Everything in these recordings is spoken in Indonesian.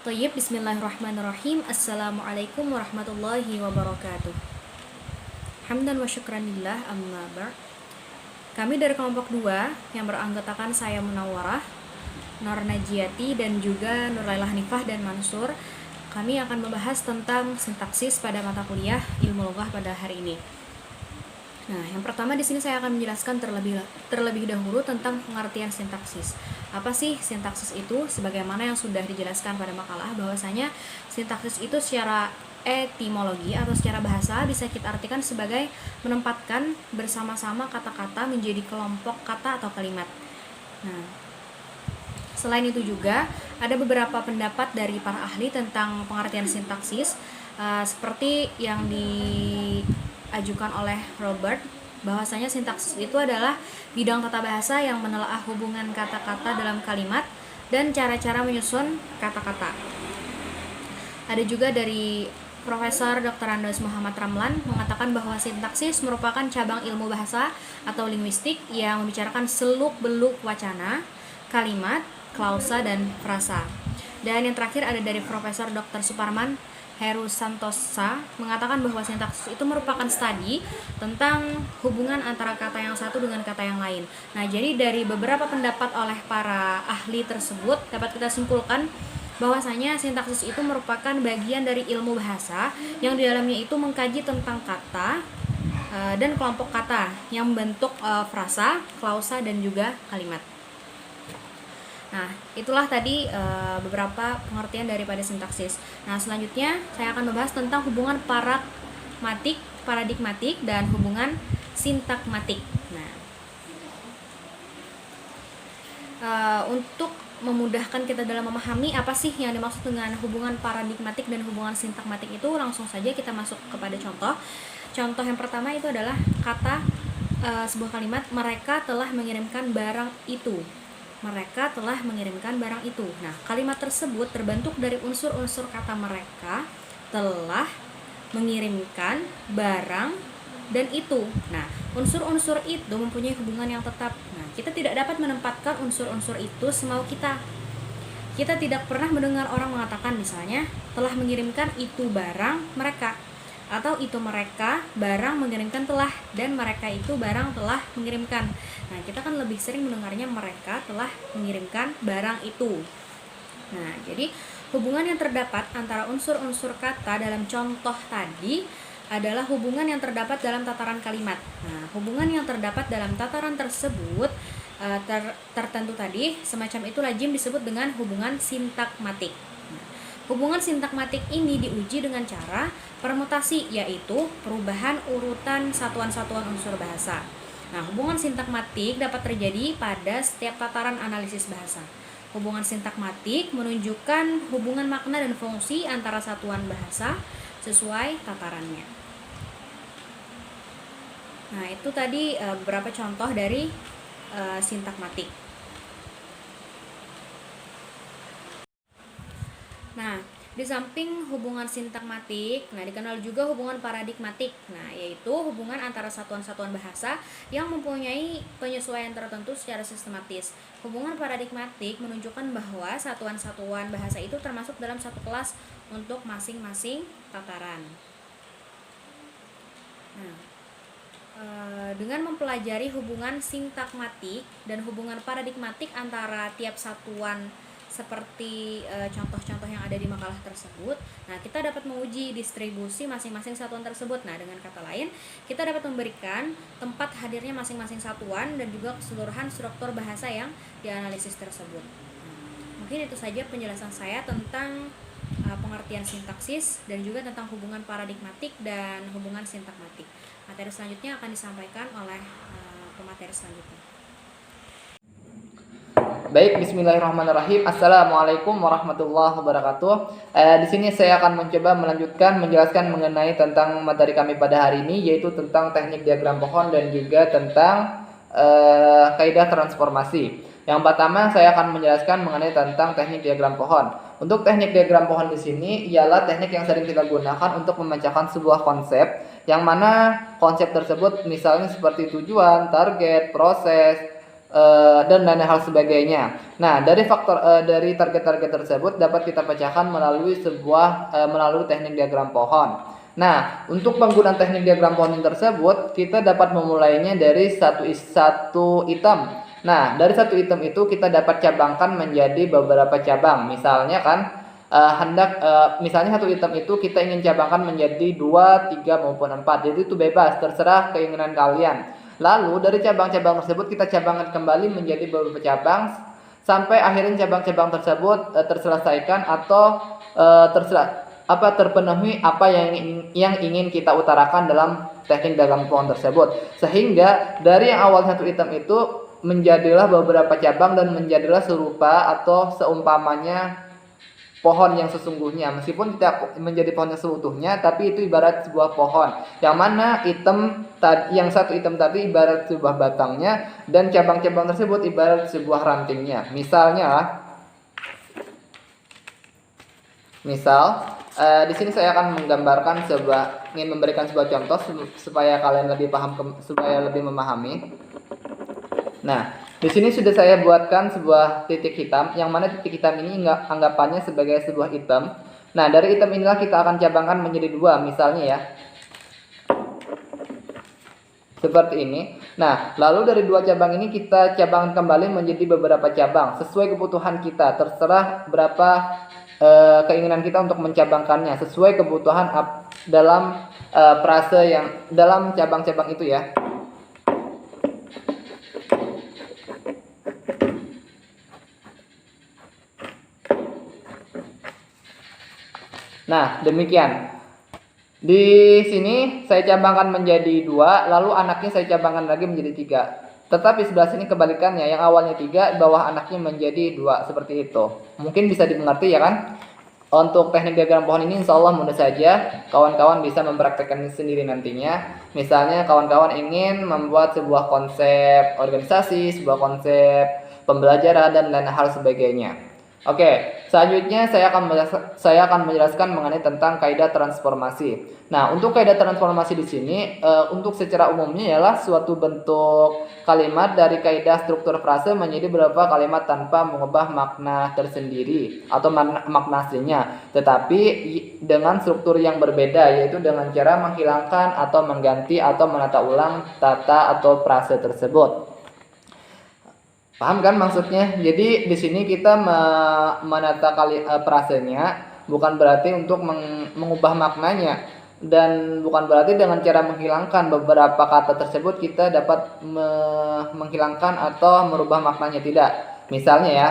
Thayyib, bismillahirrahmanirrahim. Assalamualaikum warahmatullahi wabarakatuh. Hamdan wa syukranillah, amma ba'd. Kami dari kelompok 2 yang beranggotakan saya Munawwarah, Nur Najiati, dan juga Nur Laila Hanifah dan Mansur. Kami akan membahas tentang sintaksis pada mata kuliah Ilmu Lughah pada hari ini. Nah, yang pertama di sini saya akan menjelaskan terlebih dahulu tentang pengertian sintaksis. Apa sih sintaksis itu? Sebagaimana yang sudah dijelaskan pada makalah, bahwasanya sintaksis itu secara etimologi atau secara bahasa bisa kita artikan sebagai menempatkan bersama-sama kata-kata menjadi kelompok kata atau kalimat. Nah, selain itu juga ada beberapa pendapat dari para ahli tentang pengertian sintaksis, seperti yang diajukan oleh Robert, bahwasanya sintaksis itu adalah bidang tata bahasa yang menelaah hubungan kata-kata dalam kalimat dan cara-cara menyusun kata-kata. Ada juga dari Profesor Dr. Andos Muhammad Ramlan mengatakan bahwa sintaksis merupakan cabang ilmu bahasa atau linguistik yang membicarakan seluk-beluk wacana, kalimat, klausa, dan frasa. Dan yang terakhir ada dari Profesor Dr. Suparman Heru Santosa mengatakan bahwa sintaksis itu merupakan studi tentang hubungan antara kata yang satu dengan kata yang lain. Nah, jadi dari beberapa pendapat oleh para ahli tersebut dapat kita simpulkan bahwasanya sintaksis itu merupakan bagian dari ilmu bahasa yang di dalamnya itu mengkaji tentang kata dan kelompok kata yang membentuk frasa, klausa, dan juga kalimat. Nah, itulah tadi beberapa pengertian daripada sintaksis. Nah, selanjutnya saya akan membahas tentang hubungan pragmatik, paradigmatik, dan hubungan sintakmatik. Nah, untuk memudahkan kita dalam memahami apa sih yang dimaksud dengan hubungan paradigmatik dan hubungan sintakmatik itu, langsung saja kita masuk kepada contoh. Contoh yang pertama itu adalah kata sebuah kalimat, mereka telah mengirimkan barang itu. Mereka telah mengirimkan barang itu. Nah, kalimat tersebut terbentuk dari unsur-unsur kata mereka, telah, mengirimkan, barang, dan itu. Nah, unsur-unsur itu mempunyai hubungan yang tetap. Nah, kita tidak dapat menempatkan unsur-unsur itu semau kita. Kita tidak pernah mendengar orang mengatakan misalnya, telah mengirimkan itu barang mereka, atau itu mereka barang mengirimkan telah, dan mereka itu barang telah mengirimkan. Nah, kita kan lebih sering mendengarnya mereka telah mengirimkan barang itu. Nah, jadi hubungan yang terdapat antara unsur-unsur kata dalam contoh tadi adalah hubungan yang terdapat dalam tataran kalimat. Nah, hubungan yang terdapat dalam tataran tersebut tertentu tadi, semacam itu lazim disebut dengan hubungan sintakmatik. Hubungan sintakmatik ini diuji dengan cara permutasi, yaitu perubahan urutan satuan-satuan unsur bahasa. Nah, hubungan sintakmatik dapat terjadi pada setiap tataran analisis bahasa. Hubungan sintakmatik menunjukkan hubungan makna dan fungsi antara satuan bahasa sesuai tatarannya. Nah, itu tadi beberapa contoh dari sintakmatik. Nah, di samping hubungan sintakmatik, dikenal juga hubungan paradigmatik. Nah, yaitu hubungan antara satuan-satuan bahasa yang mempunyai penyesuaian tertentu secara sistematis. Hubungan paradigmatik menunjukkan bahwa satuan-satuan bahasa itu termasuk dalam satu kelas untuk masing-masing tataran. Nah, dengan mempelajari hubungan sintakmatik dan hubungan paradigmatik antara tiap satuan seperti contoh-contoh yang ada di makalah tersebut, nah kita dapat menguji distribusi masing-masing satuan tersebut. Nah, dengan kata lain, kita dapat memberikan tempat hadirnya masing-masing satuan dan juga keseluruhan struktur bahasa yang dianalisis tersebut. Mungkin itu saja penjelasan saya tentang pengertian sintaksis dan juga tentang hubungan paradigmatik dan hubungan sintakmatik. Materi selanjutnya akan disampaikan oleh pemateri selanjutnya. Baik, bismillahirrahmanirrahim. Assalamualaikum warahmatullahi wabarakatuh. Di sini saya akan mencoba melanjutkan menjelaskan mengenai tentang materi kami pada hari ini, yaitu tentang teknik diagram pohon dan juga tentang kaidah transformasi. Yang pertama saya akan menjelaskan mengenai tentang teknik diagram pohon. Untuk teknik diagram pohon di sini ialah teknik yang sering kita gunakan untuk memecahkan sebuah konsep, yang mana konsep tersebut misalnya seperti tujuan, target, proses, dan lain hal sebagainya. Nah, dari target-target tersebut dapat kita pecahkan melalui melalui teknik diagram pohon. Nah, untuk penggunaan teknik diagram pohon tersebut, kita dapat memulainya dari satu item. Nah, dari satu item itu kita dapat cabangkan menjadi beberapa cabang. Misalnya kan, misalnya satu item itu kita ingin cabangkan menjadi 2, 3 maupun 4. Jadi itu bebas, terserah keinginan kalian. Lalu dari cabang-cabang tersebut kita cabangkan kembali menjadi beberapa cabang sampai akhirnya cabang-cabang tersebut terselesaikan atau terpenuhi apa yang ingin kita utarakan dalam teknik diagram pohon tersebut. Sehingga dari yang awal satu item itu menjadilah beberapa cabang dan menjadilah serupa atau seumpamanya pohon yang sesungguhnya. Meskipun tidak menjadi pohon yang seutuhnya, tapi itu ibarat sebuah pohon. Yang mana yang satu item tadi ibarat sebuah batangnya dan cabang-cabang tersebut ibarat sebuah rantingnya. Di sini saya akan menggambarkan ingin memberikan sebuah contoh supaya kalian lebih paham, supaya lebih memahami. Nah, di sini sudah saya buatkan sebuah titik hitam, yang mana titik hitam ini anggapannya sebagai sebuah item. Nah, dari item inilah kita akan cabangkan menjadi 2, misalnya ya. Seperti ini. Nah, lalu dari 2 cabang ini kita cabangkan kembali menjadi beberapa cabang sesuai kebutuhan kita. Terserah berapa keinginan kita untuk mencabangkannya sesuai kebutuhan dalam dalam cabang-cabang itu ya. Nah, demikian. Di sini saya cabangkan menjadi 2, lalu anaknya saya cabangkan lagi menjadi 3. Tetapi sebelah sini kebalikannya, yang awalnya 3, bawah anaknya menjadi 2, seperti itu. Mungkin bisa dimengerti ya kan? Untuk teknik diagram pohon ini insya Allah mudah saja. Kawan-kawan bisa mempraktekkan sendiri nantinya. Misalnya kawan-kawan ingin membuat sebuah konsep organisasi, sebuah konsep pembelajaran, dan lain hal sebagainya. Oke, selanjutnya saya akan menjelaskan mengenai tentang kaidah transformasi. Nah, untuk kaidah transformasi di sini untuk secara umumnya ialah suatu bentuk kalimat dari kaidah struktur frase menjadi beberapa kalimat tanpa mengubah makna tersendiri atau makna aslinya, tetapi dengan struktur yang berbeda, yaitu dengan cara menghilangkan atau mengganti atau menata ulang tata atau frase tersebut. Paham kan maksudnya? Jadi di sini kita menata frasenya bukan berarti untuk mengubah maknanya, dan bukan berarti dengan cara menghilangkan beberapa kata tersebut kita dapat menghilangkan atau merubah maknanya, tidak. Misalnya ya,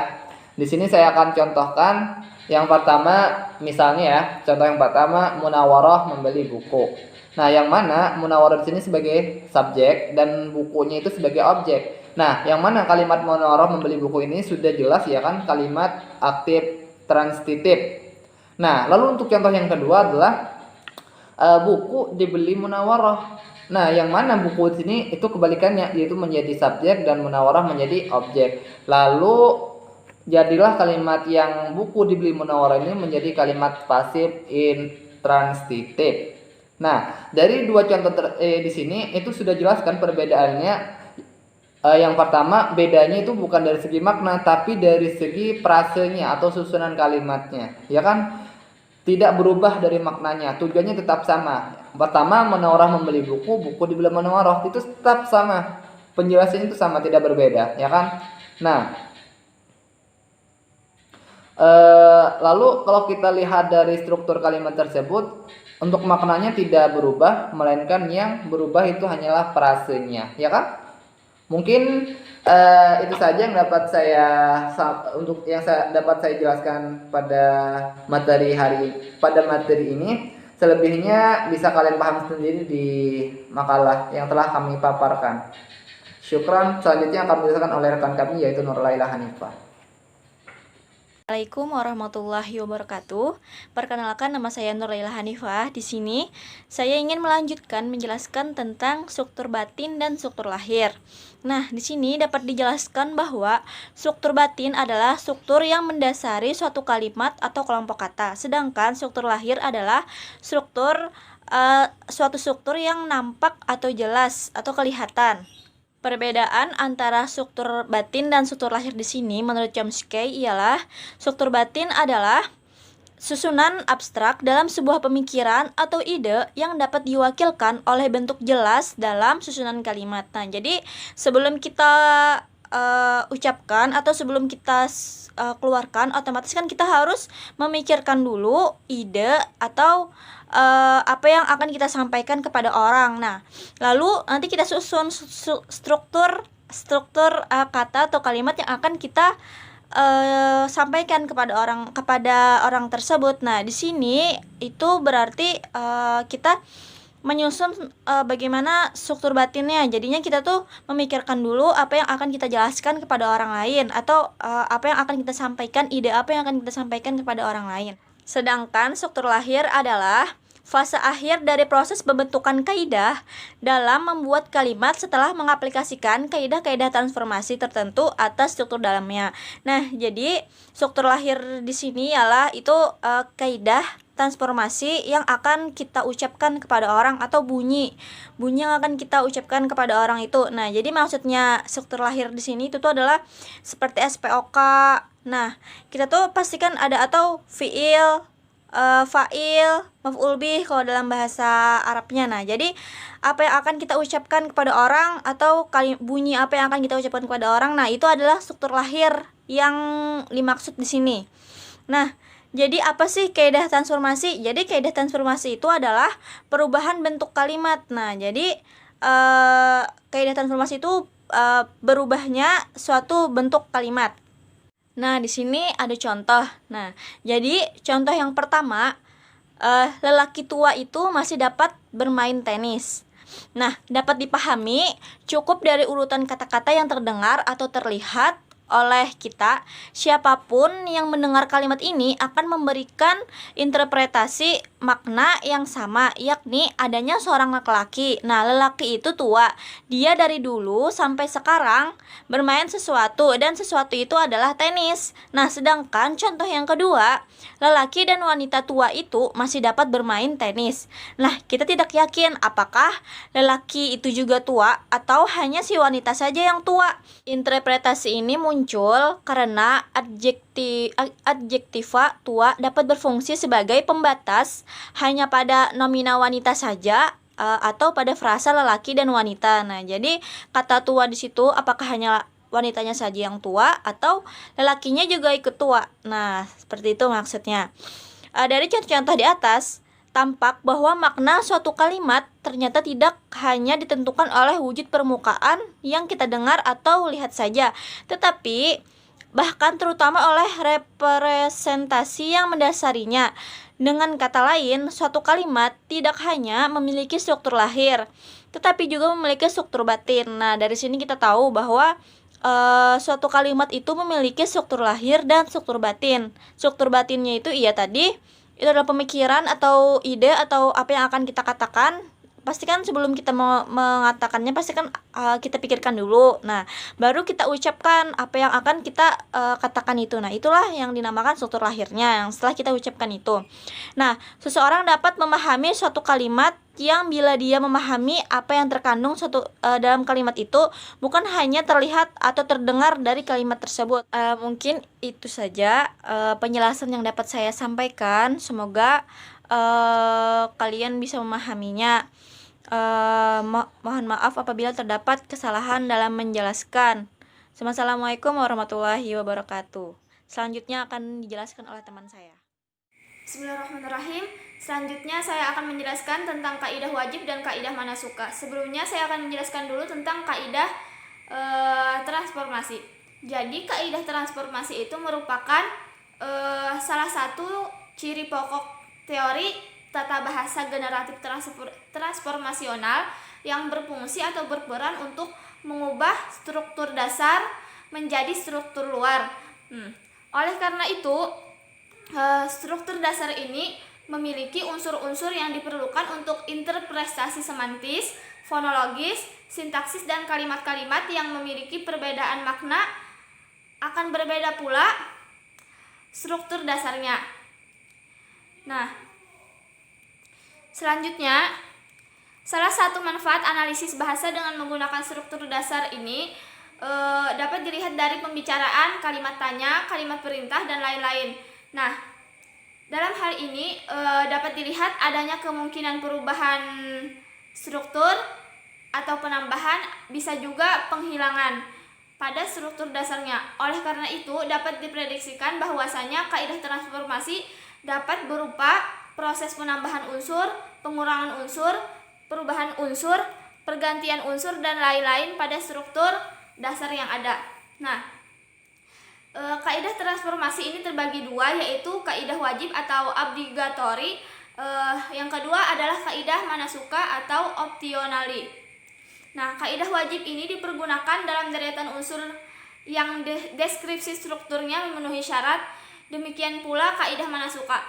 di sini saya akan contohkan yang pertama, misalnya ya, contoh yang pertama Munawarah membeli buku. Nah, yang mana Munawarah di sini sebagai subjek dan bukunya itu sebagai objek. Nah, yang mana kalimat Munawarah membeli buku ini sudah jelas ya kan, kalimat aktif transitif. Nah, lalu untuk contoh yang kedua adalah buku dibeli Munawarah. Nah, yang mana buku di sini itu kebalikannya, yaitu menjadi subjek dan Munawarah menjadi objek. Lalu jadilah kalimat yang buku dibeli Munawarah ini menjadi kalimat pasif intransitif. Nah, dari 2 contoh di sini itu sudah jelaskan perbedaannya. Yang pertama, bedanya itu bukan dari segi makna, tapi dari segi frasenya atau susunan kalimatnya, ya kan? Tidak berubah dari maknanya, tujuannya tetap sama. Pertama, Munawarah membeli buku, buku dibeli Munawarah, itu tetap sama. Penjelasannya itu sama, tidak berbeda, ya kan? Nah, lalu kalau kita lihat dari struktur kalimat tersebut, untuk maknanya tidak berubah, melainkan yang berubah itu hanyalah frasenya, ya kan? Mungkin itu saja yang dapat saya jelaskan pada materi ini. Selebihnya bisa kalian paham sendiri di makalah yang telah kami paparkan. Syukran. Selanjutnya akan dijelaskan oleh rekan kami yaitu Nurlailah Hanifah. Assalamualaikum warahmatullahi wabarakatuh. Perkenalkan, nama saya Nurlailah Hanifah. Di sini saya ingin melanjutkan menjelaskan tentang struktur batin dan struktur lahir. Nah, di sini dapat dijelaskan bahwa struktur batin adalah struktur yang mendasari suatu kalimat atau kelompok kata, sedangkan struktur lahir adalah suatu struktur yang nampak atau jelas atau kelihatan. Perbedaan antara struktur batin dan struktur lahir di sini menurut Chomsky ialah struktur batin adalah susunan abstrak dalam sebuah pemikiran atau ide yang dapat diwakilkan oleh bentuk jelas dalam susunan kalimat. Nah, jadi sebelum kita ucapkan atau sebelum kita keluarkan, otomatis kan kita harus memikirkan dulu ide atau apa yang akan kita sampaikan kepada orang. Nah, lalu nanti kita susun struktur kata atau kalimat yang akan kita sampaikan kepada orang tersebut. Nah, di sini itu berarti kita menyusun bagaimana struktur batinnya. Jadinya kita tuh memikirkan dulu apa yang akan kita jelaskan kepada orang lain atau apa yang akan kita sampaikan, ide apa yang akan kita sampaikan kepada orang lain. Sedangkan struktur lahir adalah fase akhir dari proses pembentukan kaidah dalam membuat kalimat setelah mengaplikasikan kaidah-kaidah transformasi tertentu atas struktur dalamnya. Nah, jadi struktur lahir di sini ialah itu kaidah transformasi yang akan kita ucapkan kepada orang atau bunyi yang akan kita ucapkan kepada orang itu. Nah, jadi maksudnya struktur lahir di sini itu tuh adalah seperti SPOK. Nah, kita tuh pastikan ada atau fiil, fa'il, maf'ul bih kalau dalam bahasa Arabnya. Nah, jadi apa yang akan kita ucapkan kepada orang atau bunyi apa yang akan kita ucapkan kepada orang, nah itu adalah struktur lahir yang dimaksud di sini. Nah, jadi apa sih kaidah transformasi? Jadi kaidah transformasi itu adalah perubahan bentuk kalimat. Nah, jadi kaidah transformasi itu berubahnya suatu bentuk kalimat. Nah, di sini ada contoh. Nah, jadi contoh yang pertama, lelaki tua itu masih dapat bermain tenis. Nah, dapat dipahami cukup dari urutan kata-kata yang terdengar atau terlihat oleh kita. Siapapun yang mendengar kalimat ini akan memberikan interpretasi makna yang sama, yakni adanya seorang laki-laki. Nah, lelaki itu tua. Dia dari dulu sampai sekarang bermain sesuatu dan sesuatu itu adalah tenis. Nah, sedangkan contoh yang kedua, lelaki dan wanita tua itu masih dapat bermain tenis. Nah, kita tidak yakin apakah lelaki itu juga tua atau hanya si wanita saja yang tua. Interpretasi ini muncul karena adjektiva tua dapat berfungsi sebagai pembatas hanya pada nomina wanita saja atau pada frasa lelaki dan wanita. Nah, jadi kata tua di situ apakah hanya wanitanya saja yang tua atau lelakinya juga ikut tua. Nah, seperti itu maksudnya. Dari contoh-contoh di atas tampak bahwa makna suatu kalimat ternyata tidak hanya ditentukan oleh wujud permukaan yang kita dengar atau lihat saja, tetapi bahkan terutama oleh representasi yang mendasarinya. Dengan kata lain, suatu kalimat tidak hanya memiliki struktur lahir, tetapi juga memiliki struktur batin. Nah, dari sini kita tahu bahwa suatu kalimat itu memiliki struktur lahir dan struktur batin. Struktur batinnya itu itu adalah pemikiran atau ide atau apa yang akan kita katakan. Pastikan sebelum kita mengatakannya pastikan kita pikirkan dulu. Nah, baru kita ucapkan apa yang akan kita katakan itu. Nah, itulah yang dinamakan struktur lahirnya yang setelah kita ucapkan itu. Nah, seseorang dapat memahami suatu kalimat yang bila dia memahami apa yang terkandung dalam kalimat itu bukan hanya terlihat atau terdengar dari kalimat tersebut. Mungkin itu saja penjelasan yang dapat saya sampaikan. Semoga kalian bisa memahaminya. Mohon maaf apabila terdapat kesalahan dalam menjelaskan. Assalamualaikum warahmatullahi wabarakatuh. Selanjutnya akan dijelaskan oleh teman saya. Bismillahirrahmanirrahim. Selanjutnya saya akan menjelaskan tentang kaidah wajib dan kaidah manasuka. Sebelumnya saya akan menjelaskan dulu tentang kaidah transformasi. Jadi kaidah transformasi itu merupakan salah satu ciri pokok teori tata bahasa generatif transformasional yang berfungsi atau berperan untuk mengubah struktur dasar menjadi struktur luar. Oleh karena itu, struktur dasar ini memiliki unsur-unsur yang diperlukan untuk interpretasi semantis, fonologis, sintaksis, dan kalimat-kalimat yang memiliki perbedaan makna akan berbeda pula struktur dasarnya. Nah, selanjutnya Salah satu manfaat analisis bahasa dengan menggunakan struktur dasar ini dapat dilihat dari pembicaraan, kalimat tanya, kalimat perintah, dan lain-lain. Nah, dalam hal ini dapat dilihat adanya kemungkinan perubahan struktur atau penambahan, bisa juga penghilangan pada struktur dasarnya. Oleh karena itu, dapat diprediksikan bahwasanya kaidah transformasi dapat berupa proses penambahan unsur, pengurangan unsur, perubahan unsur, pergantian unsur, dan lain-lain pada struktur dasar yang ada. Nah, kaidah transformasi ini terbagi dua, yaitu kaidah wajib atau obligatory. Yang kedua adalah kaidah manasuka atau optionally. Nah, kaidah wajib ini dipergunakan dalam deretan unsur yang deskripsi strukturnya memenuhi syarat. Demikian pula kaidah manasuka.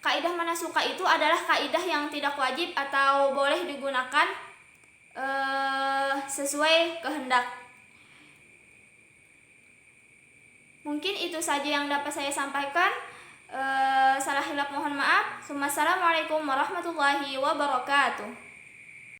Kaidah manasuka itu adalah kaidah yang tidak wajib atau boleh digunakan sesuai kehendak. Mungkin itu saja yang dapat saya sampaikan. Salah hilap mohon maaf. Wassalamualaikum warahmatullahi wabarakatuh.